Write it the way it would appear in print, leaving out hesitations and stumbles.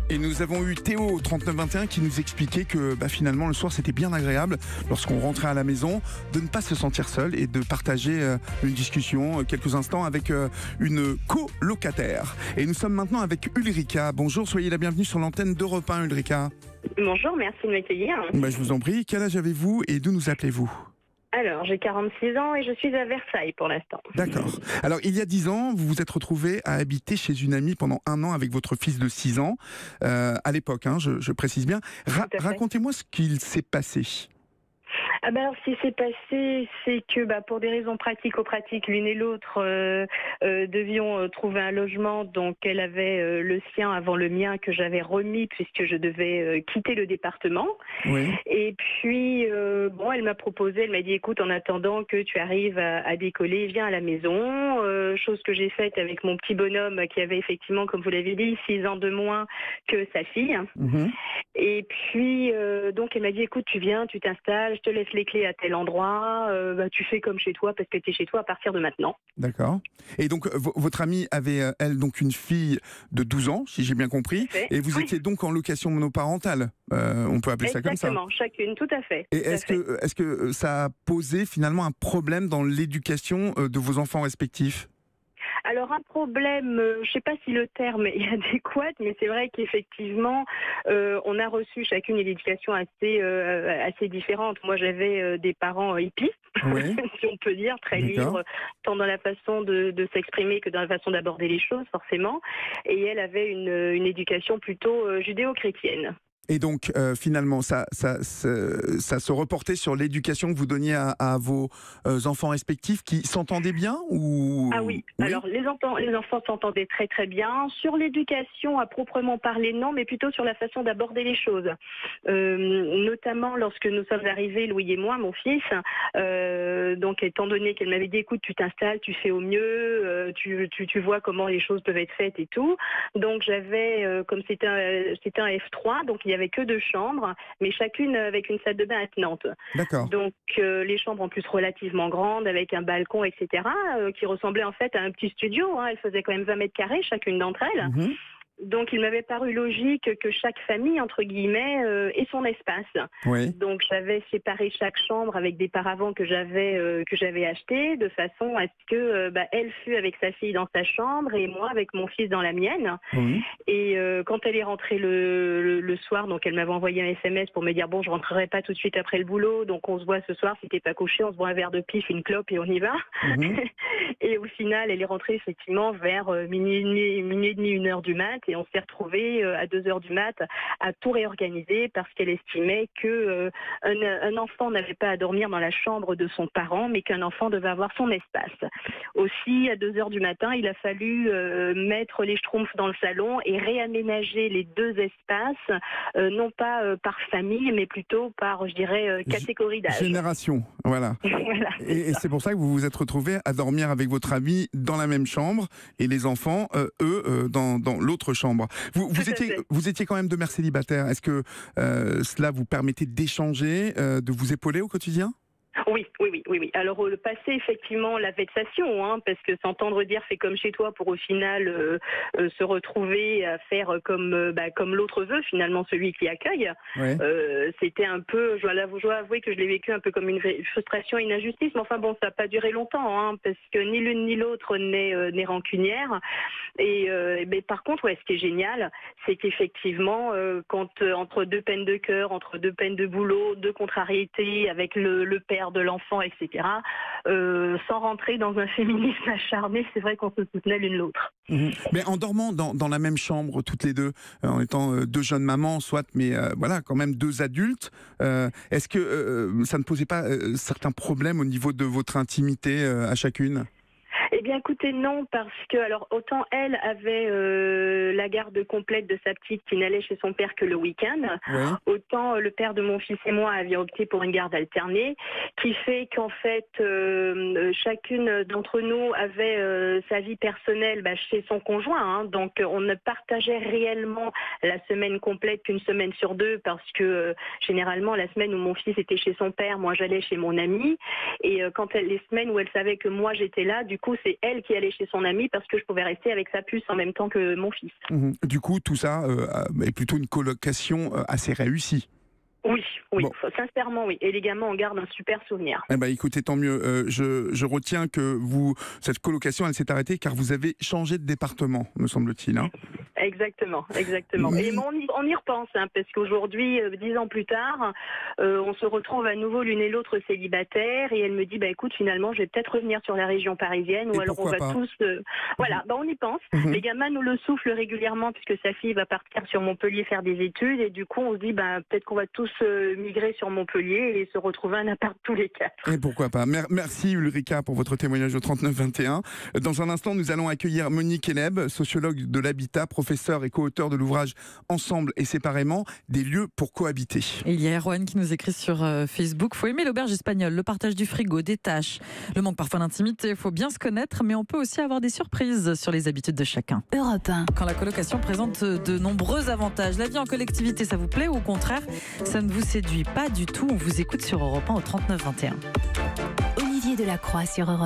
Et nous avons eu Théo au 3921 qui nous expliquait que finalement le soir c'était bien agréable lorsqu'on rentrait à la maison de ne pas se sentir seul et de partager une discussion quelques instants avec une colocataire. Et nous sommes maintenant avec Ulrika. Bonjour, soyez la bienvenue sur l'antenne d'Europe 1, Ulrika. Bonjour, merci de m'accueillir. Je vous en prie, quel âge avez-vous et d'où nous appelez-vous ? Alors, j'ai 46 ans et je suis à Versailles pour l'instant. D'accord. Alors, il y a 10 ans, vous vous êtes retrouvé à habiter chez une amie pendant 1 an avec votre fils de 6 ans. À l'époque, je précise bien. Racontez-moi ce qu'il s'est passé. Alors, ce qui s'est passé, c'est que pour des raisons pratico-pratiques, l'une et l'autre devions trouver un logement. Donc, elle avait le sien avant le mien que j'avais remis puisque je devais quitter le département. Oui. Et puis, elle m'a proposé, elle m'a dit, écoute, en attendant que tu arrives à décoller, viens à la maison. Chose que j'ai faite avec mon petit bonhomme qui avait effectivement, comme vous l'avez dit, 6 ans de moins que sa fille. Mmh. Et puis, donc, elle m'a dit, écoute, tu viens, tu t'installes, je te laisse les clés à tel endroit, tu fais comme chez toi parce que tu es chez toi à partir de maintenant. D'accord. Et donc, votre amie avait, elle, donc une fille de 12 ans, si j'ai bien compris, et vous étiez donc en location monoparentale, on peut appeler ça comme ça. Exactement, chacune, tout à fait. Et est-ce que ça a posé finalement un problème dans l'éducation de vos enfants respectifs ? Alors un problème, je ne sais pas si le terme est adéquat, mais c'est vrai qu'effectivement, on a reçu chacune une éducation assez différente. Moi, j'avais des parents hippies, oui. si on peut dire, très libres, tant dans la façon de s'exprimer que dans la façon d'aborder les choses, forcément. Et elle avait une éducation plutôt judéo-chrétienne. Et donc, finalement, ça se reportait sur l'éducation que vous donniez à vos enfants respectifs qui s'entendaient bien ou... Ah oui, alors les enfants s'entendaient très très bien. Sur l'éducation à proprement parler, non, mais plutôt sur la façon d'aborder les choses. Notamment lorsque nous sommes arrivés, Louis et moi, mon fils, donc étant donné qu'elle m'avait dit, écoute, tu t'installes, tu fais au mieux, tu vois comment les choses peuvent être faites et tout. Donc j'avais, comme c'était un F3, donc il n'y avait que 2 chambres, mais chacune avec une salle de bain attenante. D'accord. Donc les chambres en plus relativement grandes, avec un balcon, etc., qui ressemblait en fait à un petit studio. Elles faisaient quand même 20 mètres carrés chacune d'entre elles. Mmh. Donc il m'avait paru logique que chaque famille, entre guillemets, ait son espace. Oui. Donc j'avais séparé chaque chambre avec des paravents que j'avais achetés, de façon à ce que elle fût avec sa fille dans sa chambre et moi avec mon fils dans la mienne. Oui. Et quand elle est rentrée le soir, donc elle m'avait envoyé un SMS pour me dire bon, je rentrerai pas tout de suite après le boulot, donc on se voit ce soir, si t'es pas couché, on se boit un verre de pif, une clope et on y va. Mmh. Et au final, elle est rentrée effectivement vers minuit et demi, 1h du mat. Et on s'est retrouvés à 2h du mat à tout réorganiser parce qu'elle estimait que un enfant n'avait pas à dormir dans la chambre de son parent, mais qu'un enfant devait avoir son espace. Aussi, à 2h du matin, il a fallu mettre les schtroumpfs dans le salon et réaménager les 2 espaces, non pas par famille, mais plutôt par, je dirais, catégorie d'âge. Génération, voilà. Voilà, Et c'est pour ça que vous vous êtes retrouvés à dormir avec votre ami dans la même chambre et les enfants, eux, dans l'autre chambre. Vous étiez quand même 2 mères célibataires. Est-ce que cela vous permettait d'échanger, de vous épauler au quotidien ? Oui. Alors le passé, effectivement, la vexation, parce que s'entendre dire fais comme chez toi pour au final se retrouver à faire comme l'autre veut, finalement celui qui accueille. Oui. C'était un peu, je dois avouer que je l'ai vécu un peu comme une frustration, une injustice, mais enfin bon, ça n'a pas duré longtemps, parce que ni l'une ni l'autre n'est rancunière. Et par contre, ce qui est génial, c'est qu'effectivement, quand entre 2 peines de cœur, entre 2 peines de boulot, 2 contrariétés avec le père de l'enfant, etc., sans rentrer dans un féminisme acharné, c'est vrai qu'on se soutenait l'une l'autre. Mmh. Mais en dormant dans la même chambre, toutes les deux, en étant 2 jeunes mamans, soit, mais voilà, quand même 2 adultes, est-ce que ça ne posait pas certains problèmes au niveau de votre intimité à chacune ? Eh bien, écoutez, non, parce que, alors, autant elle avait la garde complète de sa petite qui n'allait chez son père que le week-end, Oui. autant le père de mon fils et moi avions opté pour une garde alternée, qui fait qu'en fait, chacune d'entre nous avait sa vie personnelle chez son conjoint, donc on ne partageait réellement la semaine complète qu'une semaine sur 2, parce que généralement, la semaine où mon fils était chez son père, moi j'allais chez mon ami, et quand les semaines où elle savait que moi j'étais là, du coup, c'est c'est elle qui allait chez son amie parce que je pouvais rester avec sa puce en même temps que mon fils. Du coup, tout ça est plutôt une colocation assez réussie. Oui, Bon. sincèrement oui. Et les gamins en gardent un super souvenir. Eh ben, écoutez, tant mieux. Je retiens que cette colocation, elle s'est arrêtée car vous avez changé de département, me semble-t-il. Hein. Exactement. Et on y repense, parce qu'aujourd'hui, 10 ans plus tard, on se retrouve à nouveau l'une et l'autre célibataires, et elle me dit, écoute, finalement, je vais peut-être revenir sur la région parisienne, ou alors on va tous... Voilà, on y pense. Les gamins nous le soufflent régulièrement, puisque sa fille va partir sur Montpellier faire des études, et du coup, on se dit, peut-être qu'on va tous migrer sur Montpellier et se retrouver un appart tous les 4. Et pourquoi pas. Merci Ulrika pour votre témoignage au 3921. Dans un instant, nous allons accueillir Monique Eleb, sociologue de l'habitat, professeur et co-auteur de l'ouvrage Ensemble et séparément, des lieux pour cohabiter. Et il y a Erwan qui nous écrit sur Facebook: faut aimer l'auberge espagnole, le partage du frigo, des tâches, le manque parfois d'intimité, il faut bien se connaître, mais on peut aussi avoir des surprises sur les habitudes de chacun. Europe 1. Quand la colocation présente de nombreux avantages, la vie en collectivité, ça vous plaît ou au contraire, ça ne vous séduit pas du tout? On vous écoute sur Europe 1 au 3921. Olivier Delacroix sur Europe 1.